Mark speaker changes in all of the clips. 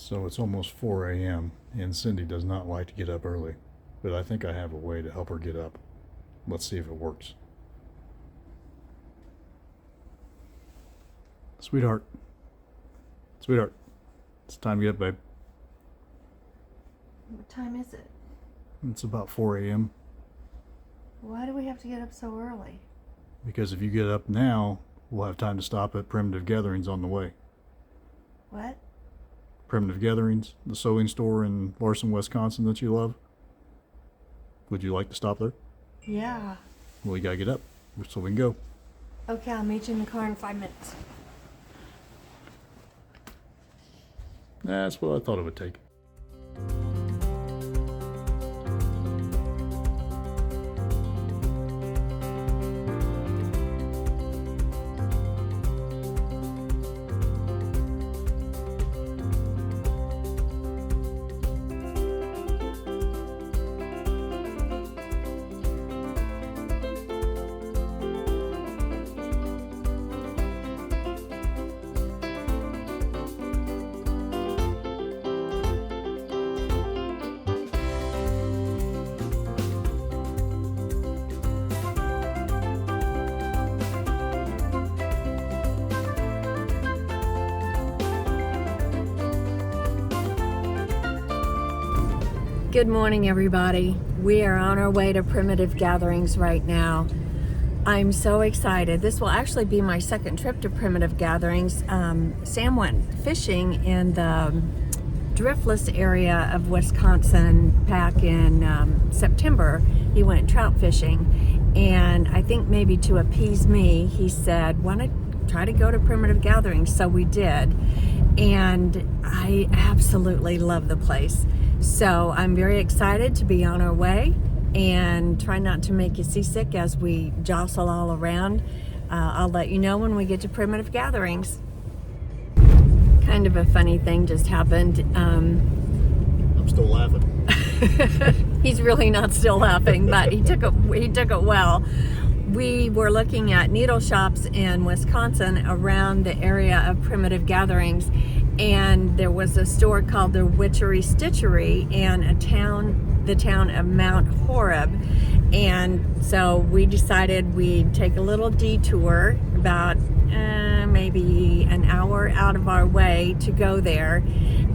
Speaker 1: So it's almost 4 a.m. and Cindy does not like to get up early, but I think I have a way to help her get up. Let's see if it works. Sweetheart, it's time to get up, babe.
Speaker 2: What time is it?
Speaker 1: It's about 4 a.m.
Speaker 2: Why do we have to get up so early?
Speaker 1: Because if you get up now, we'll have time to stop at Primitive Gatherings on the way.
Speaker 2: What?
Speaker 1: Primitive Gatherings, the sewing store in Larsen, Wisconsin that you love. Would you like to stop there?
Speaker 2: Yeah.
Speaker 1: Well, you gotta get up so we can go.
Speaker 2: Okay, I'll meet you in the car in 5 minutes.
Speaker 1: That's what I thought it would take.
Speaker 2: Good morning, everybody. We are on our way to Primitive Gatherings right now. I'm so excited. This will actually be my second trip to Primitive Gatherings. Sam went fishing in the driftless area of Wisconsin back in September. He went trout fishing, and I think maybe to appease me, he said, "Want to try to go to Primitive Gatherings?" So we did, and I absolutely love the place. So I'm very excited to be on our way and try not to make you seasick as we jostle all around. I'll let you know when we get to Primitive Gatherings. Kind of a funny thing just happened.
Speaker 1: I'm still laughing.
Speaker 2: He's really not still laughing, but he took it well. We were looking at needle shops in Wisconsin around the area of Primitive Gatherings, and there was a store called the Stitchery and the town of Mount Horeb. And so we decided we'd take a little detour, about maybe an hour out of our way to go there.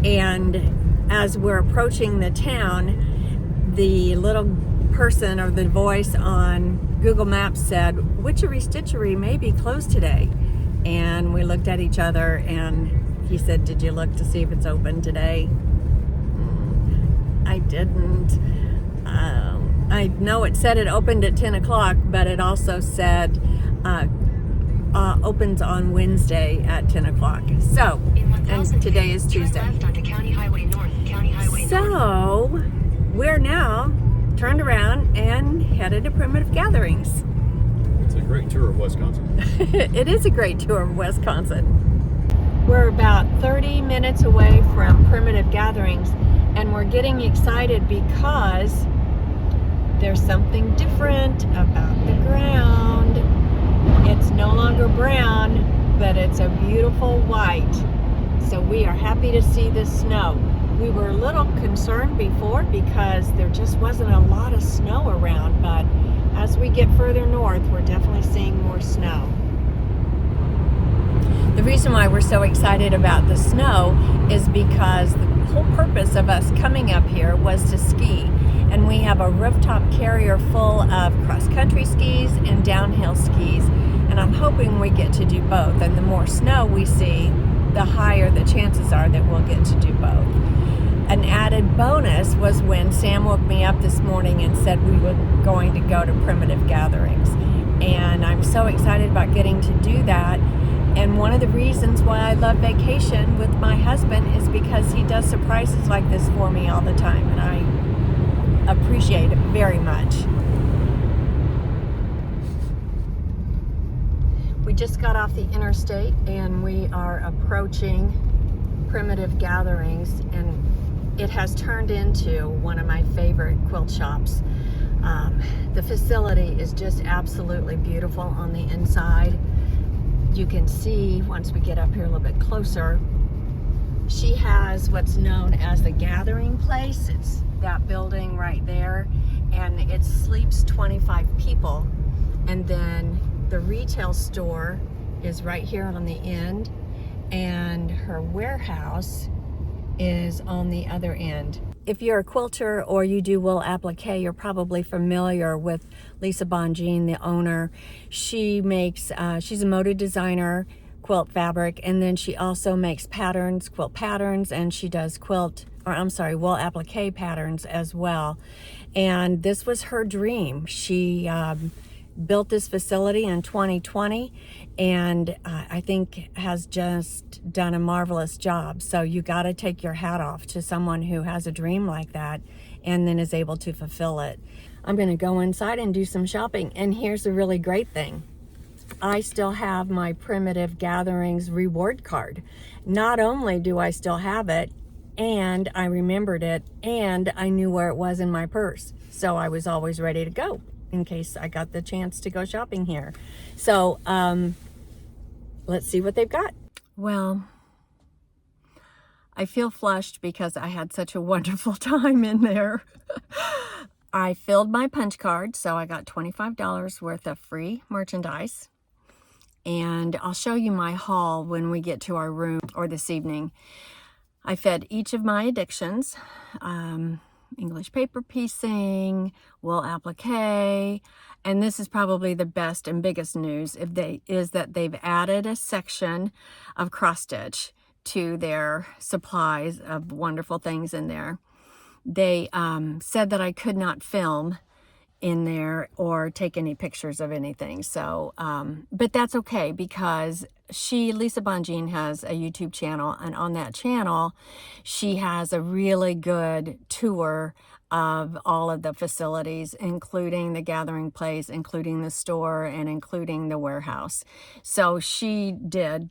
Speaker 2: And as we're approaching the town, the little person or the voice on Google Maps said, Stitchery may be closed today. And we looked at each other, and he said, "Did you look to see if it's open today?" I didn't. I know it said it opened at 10 o'clock, but it also said opens on Wednesday at 10 o'clock. So, and today is Tuesday. So, we're now turned around and headed to Primitive Gatherings.
Speaker 1: It's a great tour of Wisconsin.
Speaker 2: It is a great tour of Wisconsin. We're about 30 minutes away from Primitive Gatherings, and we're getting excited because there's something different about the ground. It's no longer brown, but it's a beautiful white. So we are happy to see the snow. We were a little concerned before because there just wasn't a lot of snow around, but as we get further north, we're definitely seeing more snow. The reason why we're so excited about the snow is because the whole purpose of us coming up here was to ski. And we have a rooftop carrier full of cross-country skis and downhill skis. And I'm hoping we get to do both. And the more snow we see, the higher the chances are that we'll get to do both. An added bonus was when Sam woke me up this morning and said we were going to go to Primitive Gatherings. And I'm so excited about getting to do that. And one of the reasons why I love vacation with my husband is because he does surprises like this for me all the time, and I appreciate it very much. We just got off the interstate and we are approaching Primitive Gatherings, and it has turned into one of my favorite quilt shops. The facility is just absolutely beautiful on the inside. You can see, once we get up here a little bit closer, She has what's known as the gathering place. It's that building right there, and it sleeps 25 people. And then the retail store is right here on the end, and her warehouse is on the other end. If you're a quilter or you do wool applique, you're probably familiar with Lisa Bongean, the owner. She makes, she's a mode designer, quilt fabric, and then she also makes patterns, quilt patterns, and she does wool applique patterns as well. And this was her dream. She built this facility in 2020, and I think has just done a marvelous job. So you got to take your hat off to someone who has a dream like that and then is able to fulfill it. I'm going to go inside and do some shopping, and here's a really great thing. I still have my Primitive Gatherings reward card. Not only do I still have it, and I remembered it, and I knew where it was in my purse. So I was always ready to go in case I got the chance to go shopping here. So let's see what they've got. Well, I feel flushed because I had such a wonderful time in there. I filled my punch card, so I got $25 worth of free merchandise. And I'll show you my haul when we get to our room or this evening. I fed each of my addictions, English paper piecing, wool applique, and this is probably the best and biggest news is that they've added a section of cross stitch to their supplies of wonderful things in there. They said that I could not film in there or take any pictures of anything. So, but that's okay because Lisa Bongean has a YouTube channel, and on that channel, she has a really good tour of all of the facilities, including the gathering place, including the store, and including the warehouse. So she did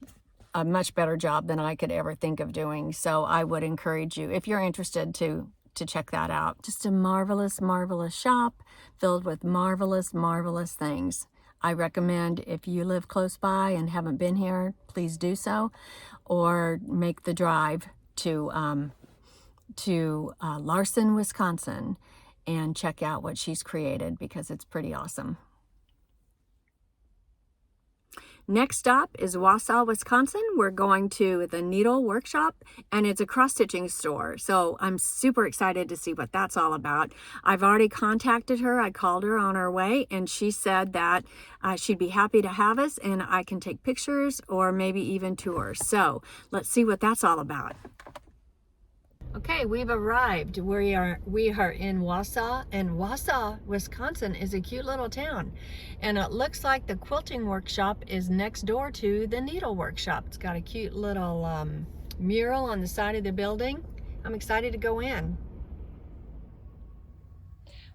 Speaker 2: a much better job than I could ever think of doing. So I would encourage you, if you're interested, to check that out. Just a marvelous, marvelous shop filled with marvelous, marvelous things. I recommend if you live close by and haven't been here, please do so, or make the drive to Larsen, Wisconsin, and check out what she's created because it's pretty awesome. Next stop is Wausau, Wisconsin. We're going to the Needle Workshop, and it's a cross-stitching store. So I'm super excited to see what that's all about. I've already contacted her. I called her on our way, and she said that she'd be happy to have us, and I can take pictures or maybe even tours. So let's see what that's all about. Okay, we've arrived. We are in Wausau, and Wausau, Wisconsin is a cute little town. And it looks like the quilting workshop is next door to the needle workshop. It's got a cute little mural on the side of the building. I'm excited to go in.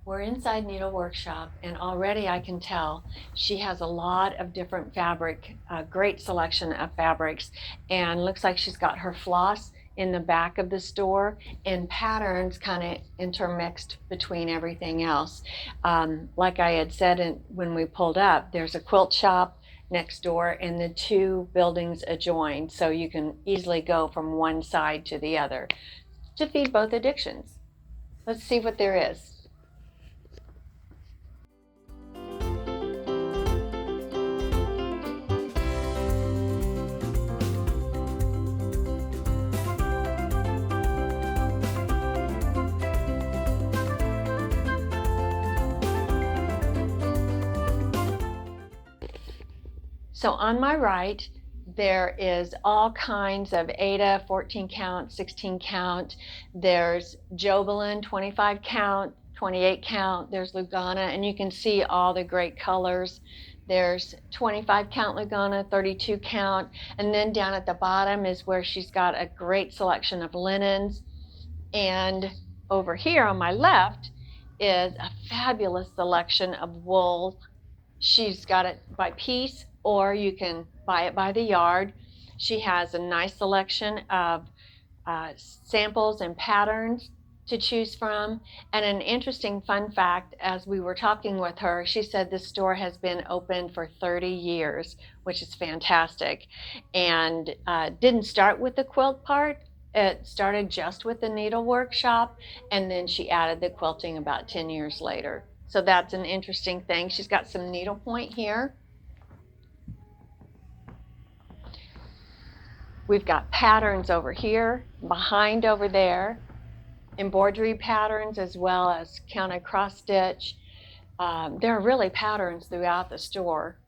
Speaker 2: We're inside Needle Workshop, and already I can tell she has a lot of different fabric, a great selection of fabrics, and looks like she's got her floss in the back of the store and patterns kind of intermixed between everything else. Like I had said when we pulled up, there's a quilt shop next door and the two buildings adjoined, so you can easily go from one side to the other to feed both addictions. Let's see what there is. So on my right, there is all kinds of Ada, 14 count, 16 count. There's Jobelin, 25 count, 28 count. There's Lugana, and you can see all the great colors. There's 25 count Lugana, 32 count. And then down at the bottom is where she's got a great selection of linens. And over here on my left is a fabulous selection of wool. She's got it by piece, or you can buy it by the yard. She has a nice selection of samples and patterns to choose from. And an interesting fun fact, as we were talking with her, she said the store has been open for 30 years, which is fantastic. And didn't start with the quilt part. It started just with the needle workshop, and then she added the quilting about 10 years later. So that's an interesting thing. She's got some needlepoint here. We've got patterns over here, behind over there, embroidery patterns as well as counted cross stitch. There are really patterns throughout the store.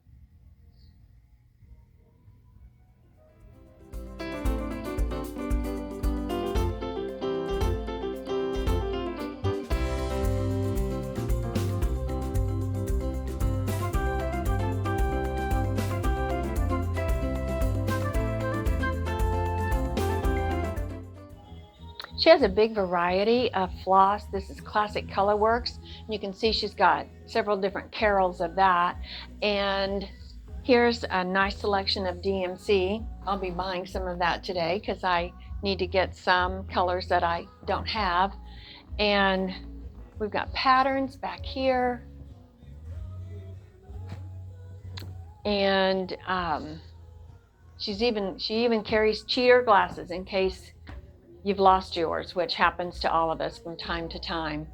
Speaker 2: She has a big variety of floss. This is Classic Colorworks. You can see she's got several different carols of that. And here's a nice selection of DMC. I'll be buying some of that today because I need to get some colors that I don't have. And we've got patterns back here. And she even carries cheater glasses in case you've lost yours, which happens to all of us from time to time.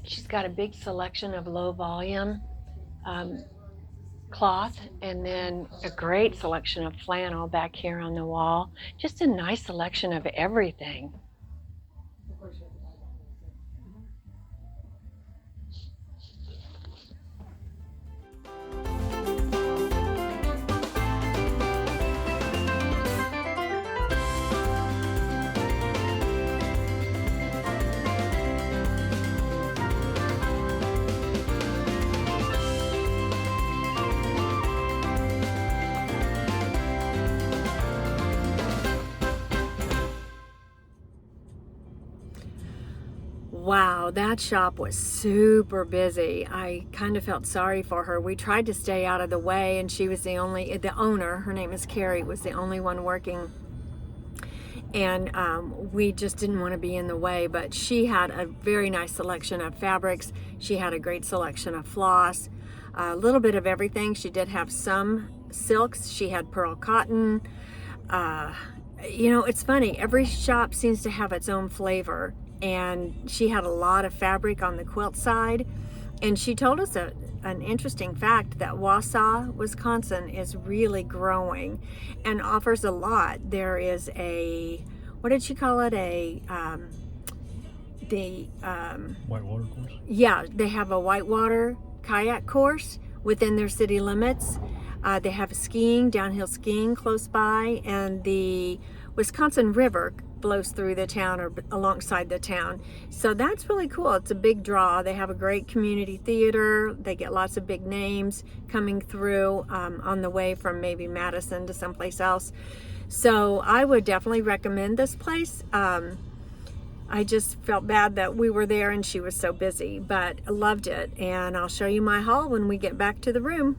Speaker 2: She's got a big selection of low volume cloth, and then a great selection of flannel back here on the wall. Just a nice selection of everything. Wow, that shop was super busy. I kind of felt sorry for her. We tried to stay out of the way, and she was the owner, her name is Carrie, was the only one working. And we just didn't want to be in the way, but she had a very nice selection of fabrics. She had a great selection of floss, a little bit of everything. She did have some silks. She had pearl cotton. You know, it's funny, every shop seems to have its own flavor, and she had a lot of fabric on the quilt side. And she told us an interesting fact that Wausau, Wisconsin is really growing and offers a lot. There is a, what did she call it?
Speaker 1: Whitewater course?
Speaker 2: Yeah, they have a whitewater kayak course within their city limits. They have skiing, downhill skiing close by, and the Wisconsin River flows through the town or alongside the town. So that's really cool. It's a big draw. They have a great community theater. They get lots of big names coming through on the way from maybe Madison to someplace else. So I would definitely recommend this place. I just felt bad that we were there and she was so busy, but I loved it. And I'll show you my haul when we get back to the room.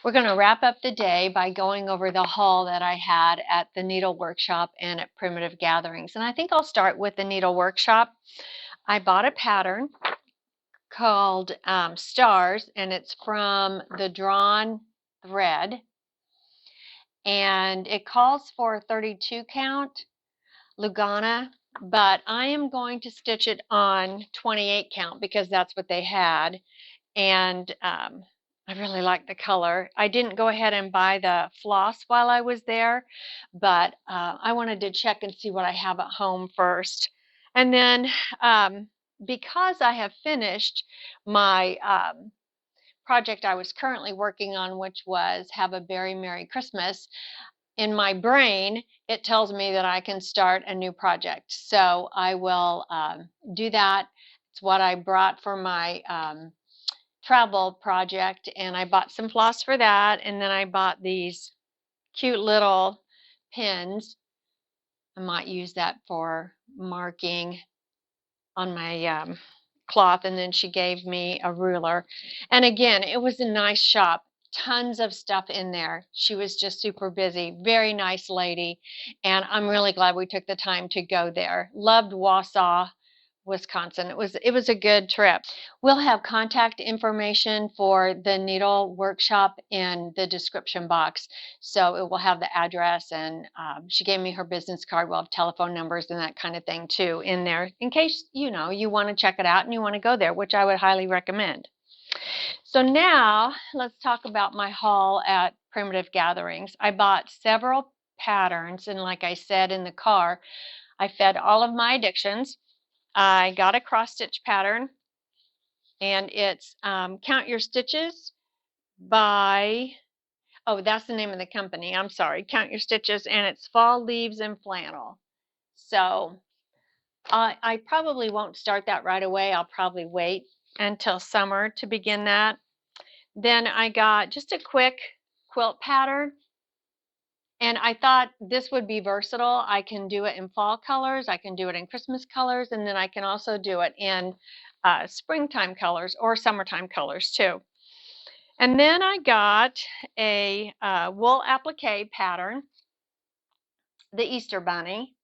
Speaker 2: We're going to wrap up the day by going over the haul that I had at the Needle Workshop and at Primitive Gatherings. And I think I'll start with the Needle Workshop. I bought a pattern called Stars, and it's from the Drawn Thread. And it calls for a 32 count Lugana, but I am going to stitch it on 28 count because that's what they had. And I really like the color. I didn't go ahead and buy the floss while I was there, but I wanted to check and see what I have at home first. And then because I have finished my project I was currently working on, which was Have a Very Merry Christmas, in my brain, it tells me that I can start a new project. So I will do that. It's what I brought for my travel project, and I bought some floss for that, and then I bought these cute little pins. I might use that for marking on my cloth, and then she gave me a ruler. And again, it was a nice shop. tons of stuff in there. She was just super busy. Very nice lady. And I'm really glad we took the time to go there. Loved Wausau, Wisconsin. It was a good trip. We'll have contact information for the needle workshop in the description box. So it will have the address, and she gave me her business card. We'll have telephone numbers and that kind of thing too in there in case you want to check it out and you want to go there, which I would highly recommend. So now let's talk about my haul at Primitive Gatherings. I bought several patterns, and like I said in the car, I fed all of my addictions. I got a cross stitch pattern, and it's Count Your Stitches by, oh, that's the name of the company. I'm sorry, Count Your Stitches, and it's Fall Leaves and Flannel. So I probably won't start that right away. I'll probably wait until summer to begin that. Then I got just a quick quilt pattern, and I thought this would be versatile. I can do it in fall colors, I can do it in Christmas colors, and then I can also do it in springtime colors or summertime colors too. And then I got a wool applique pattern, the Easter Bunny,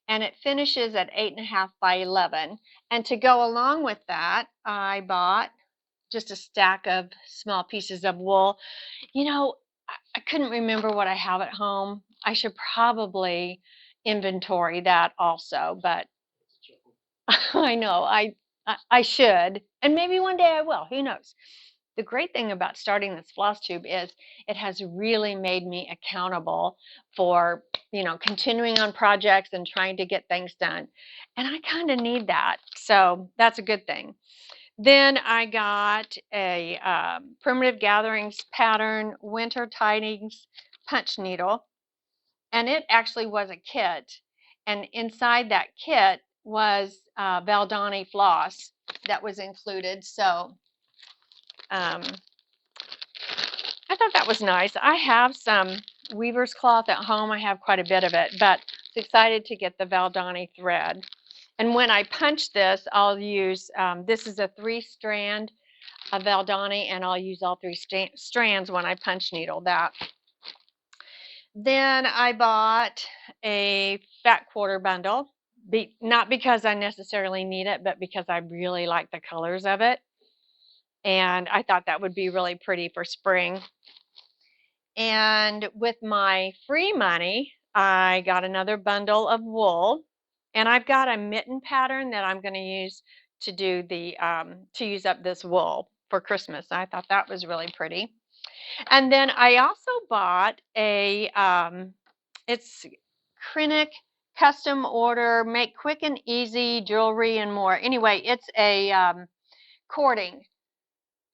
Speaker 2: and it finishes at 8.5 by 11. And to go along with that, I bought just a stack of small pieces of wool. I couldn't remember what I have at home. I should probably inventory that also, but I know I should, and maybe one day I will. Who knows? The great thing about starting this Flosstube is it has really made me accountable for, continuing on projects and trying to get things done. And I kind of need that. So that's a good thing. Then I got a Primitive Gatherings pattern winter tidings punch needle, and it actually was a kit. And inside that kit was Valdani floss that was included. So I thought that was nice. I have some weaver's cloth at home. I have quite a bit of it, but I was excited to get the Valdani thread. And when I punch this, I'll use, this is a 3-strand of Valdani, and I'll use all 3 strands when I punch needle that. Then I bought a fat quarter bundle, not because I necessarily need it, but because I really like the colors of it. And I thought that would be really pretty for spring. And with my free money, I got another bundle of wool, and I've got a mitten pattern that I'm going to use to do the to use up this wool for Christmas. I thought that was really pretty. And then I also bought a it's Krennic custom order, make quick and easy jewelry and more. Anyway, it's a cording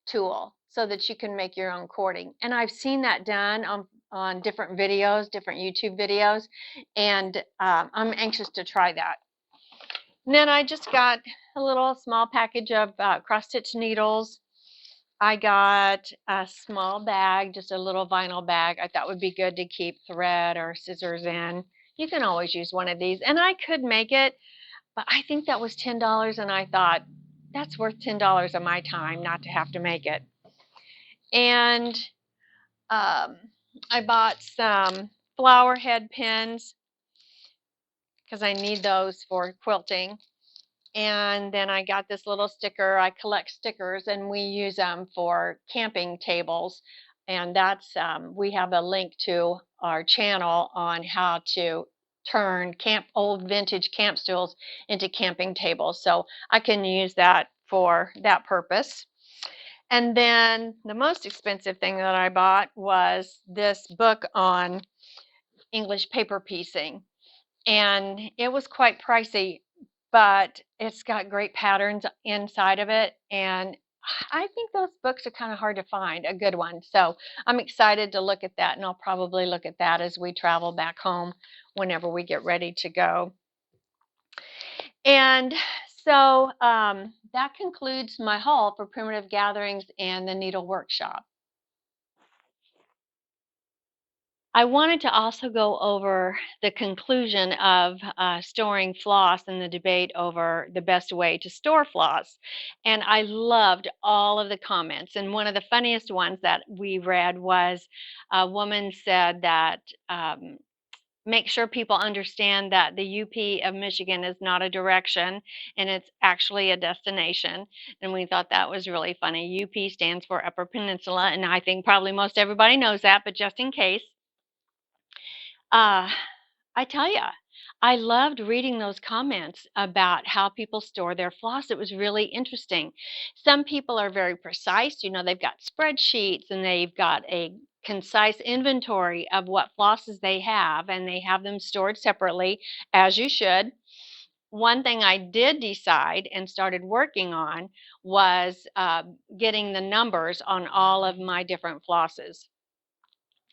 Speaker 2: tool so that you can make your own cording. And I've seen that done on different videos, different YouTube videos, and I'm anxious to try that. And then I just got a little small package of cross-stitch needles. I got a small bag, just a little vinyl bag. I thought would be good to keep thread or scissors in. You can always use one of these. And I could make it, but I think that was $10, and I thought, that's worth $10 of my time not to have to make it. And I bought some flower head pins because I need those for quilting. And then I got this little sticker. I collect stickers, and we use them for camping tables. And that's we have a link to our channel on how to turn old vintage camp stools into camping tables. So I can use that for that purpose. And then the most expensive thing that I bought was this book on English paper piecing. And it was quite pricey, but it's got great patterns inside of it. And I think those books are kind of hard to find, a good one. So I'm excited to look at that, and I'll probably look at that as we travel back home whenever we get ready to go. And so that concludes my haul for Primitive Gatherings and the Needle Workshop. I wanted to also go over the conclusion of storing floss and the debate over the best way to store floss. And I loved all of the comments. And one of the funniest ones that we read was a woman said that make sure people understand that the UP of Michigan is not a direction and it's actually a destination. And we thought that was really funny. UP stands for Upper Peninsula, and I think probably most everybody knows that, but just in case. Uh, I tell you, I loved reading those comments about how people store their floss. It was really interesting. Some people are very precise. You know, they've got spreadsheets and they've got a concise inventory of what flosses they have, and they have them stored separately, as you should. One thing I did decide and started working on was getting the numbers on all of my different flosses.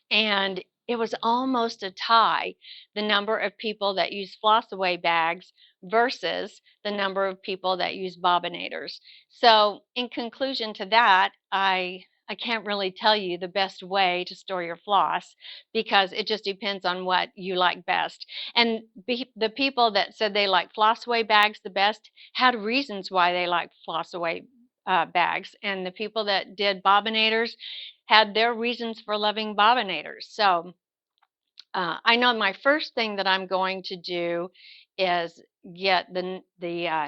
Speaker 2: And it was almost a tie, the number of people that use floss away bags versus the number of people that use bobbinators. So in conclusion to that, I can't really tell you the best way to store your floss because it just depends on what you like best. And the people that said they like floss away bags the best had reasons why they like floss away bags. And the people that did bobbinators had their reasons for loving bobbinators. So I know my first thing that I'm going to do is get the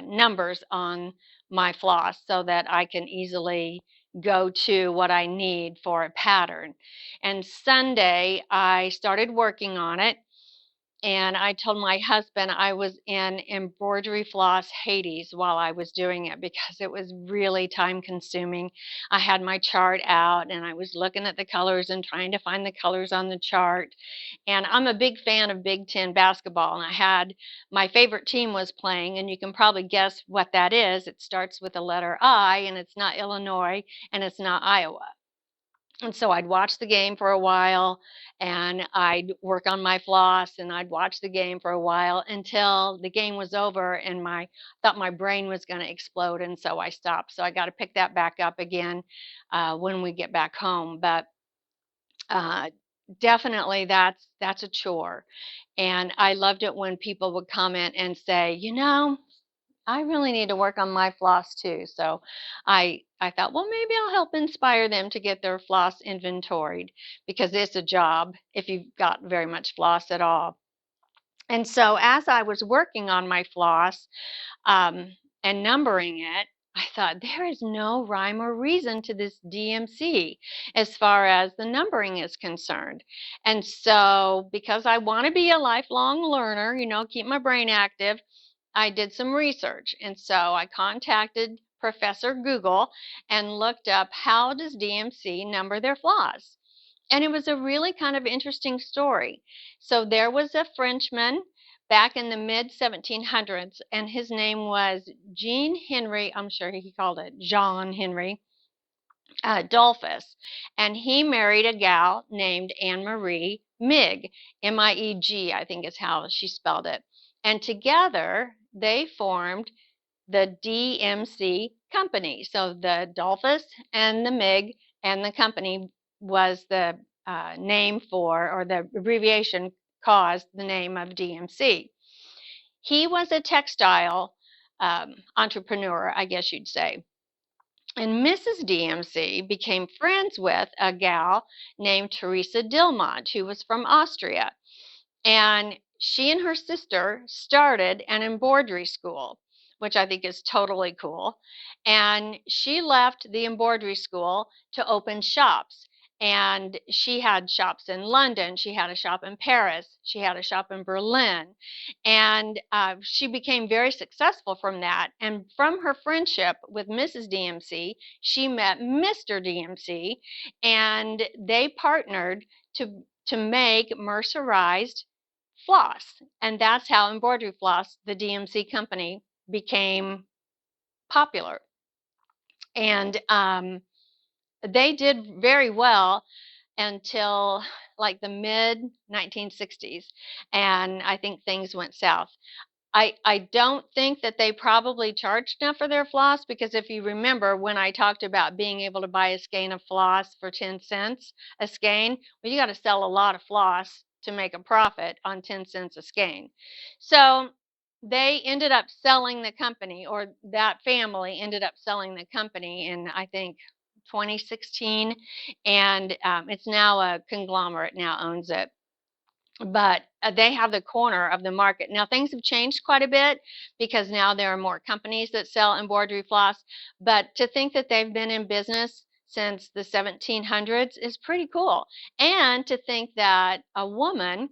Speaker 2: numbers on my floss so that I can easily go to what I need for a pattern. And Sunday, I started working on it. And I told my husband I was in embroidery floss Hades while I was doing it because it was really time consuming. I had my chart out and I was looking at the colors and trying to find the colors on the chart. And I'm a big fan of Big Ten basketball, and I had my favorite team was playing, and you can probably guess what that is. It starts with the letter I, and it's not Illinois, and it's not Iowa. And so I'd watch the game for a while and I'd work on my floss and I'd watch the game for a while until the game was over and my thought my brain was going to explode, and so I stopped. So I got to pick that back up again when we get back home. But uh, definitely that's a chore. And I loved it when people would comment and say, you know, I really need to work on my floss too. So I thought, well, maybe I'll help inspire them to get their floss inventoried because it's a job if you've got very much floss at all. And so as I was working on my floss and numbering it, I thought there is no rhyme or reason to this DMC as far as the numbering is concerned. And so because I want to be a lifelong learner, you know, keep my brain active, I did some research. And so I contacted Professor Google and looked up how does DMC number their floss. And it was a really kind of interesting story. So there was a Frenchman back in the mid 1700s, and his name was Jean Henry, I'm sure he called it John Henry Dolphus. And he married a gal named Anne Marie Mig, Mieg, I think is how she spelled it. And together they formed the DMC company. So the Dolphus and the Mig and the company was the name for, or the abbreviation caused the name of DMC. He was a textile entrepreneur, I guess you'd say. And Mrs. DMC became friends with a gal named Teresa Dilmont, who was from Austria. And she and her sister started an embroidery school, which I think is totally cool. And she left the embroidery school to open shops. And she had shops in London, she had a shop in Paris, she had a shop in Berlin. And she became very successful from that. And from her friendship with Mrs. DMC, she met Mr. DMC, and they partnered to make mercerized floss. And that's how embroidery floss, the DMC company, became popular. And they did very well until like the mid 1960s. And I think things went south. I don't think that they probably charged enough for their floss, because if you remember when I talked about being able to buy a skein of floss for 10 cents a skein, well, you got to sell a lot of floss to make a profit on 10 cents a skein. So they ended up selling the company, or that family ended up selling the company in, I think, 2016, and it's now a conglomerate now owns it. But they have the corner of the market. Now, things have changed quite a bit because now there are more companies that sell embroidery floss. But to think that they've been in business since the 1700s is pretty cool. And to think that a woman,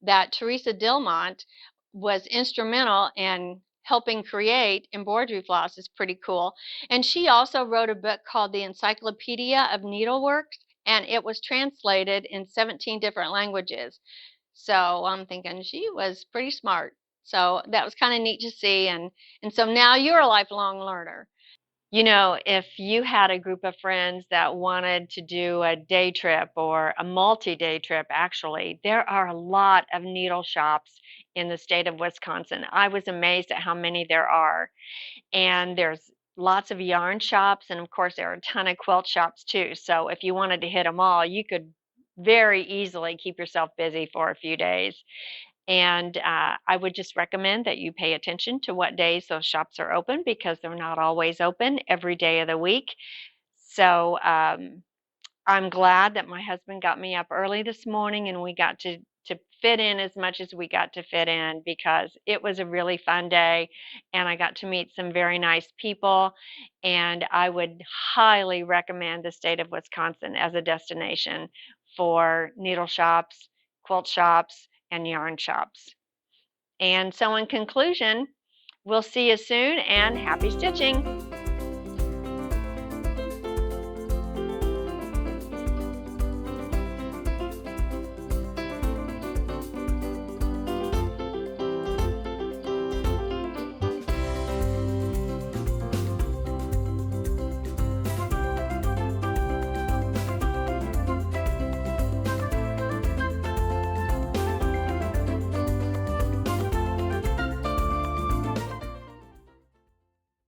Speaker 2: that Teresa Dilmont, was instrumental in helping create embroidery floss is pretty cool. And she also wrote a book called The Encyclopedia of Needlework, and it was translated in 17 different languages. So I'm thinking she was pretty smart. So that was kind of neat to see. And so now you're a lifelong learner. You know, if you had a group of friends that wanted to do a day trip or a multi-day trip, actually, there are a lot of needle shops in the state of Wisconsin. I was amazed at how many there are. And there's lots of yarn shops, and of course, there are a ton of quilt shops too. So if you wanted to hit them all, you could very easily keep yourself busy for a few days. And I would just recommend that you pay attention to what days those shops are open, because they're not always open every day of the week. So I'm glad that my husband got me up early this morning and we got to fit in as much as we got to fit in, because it was a really fun day and I got to meet some very nice people, and I would highly recommend the state of Wisconsin as a destination for needle shops, quilt shops, and yarn shops. And so in conclusion, we'll see you soon and happy stitching.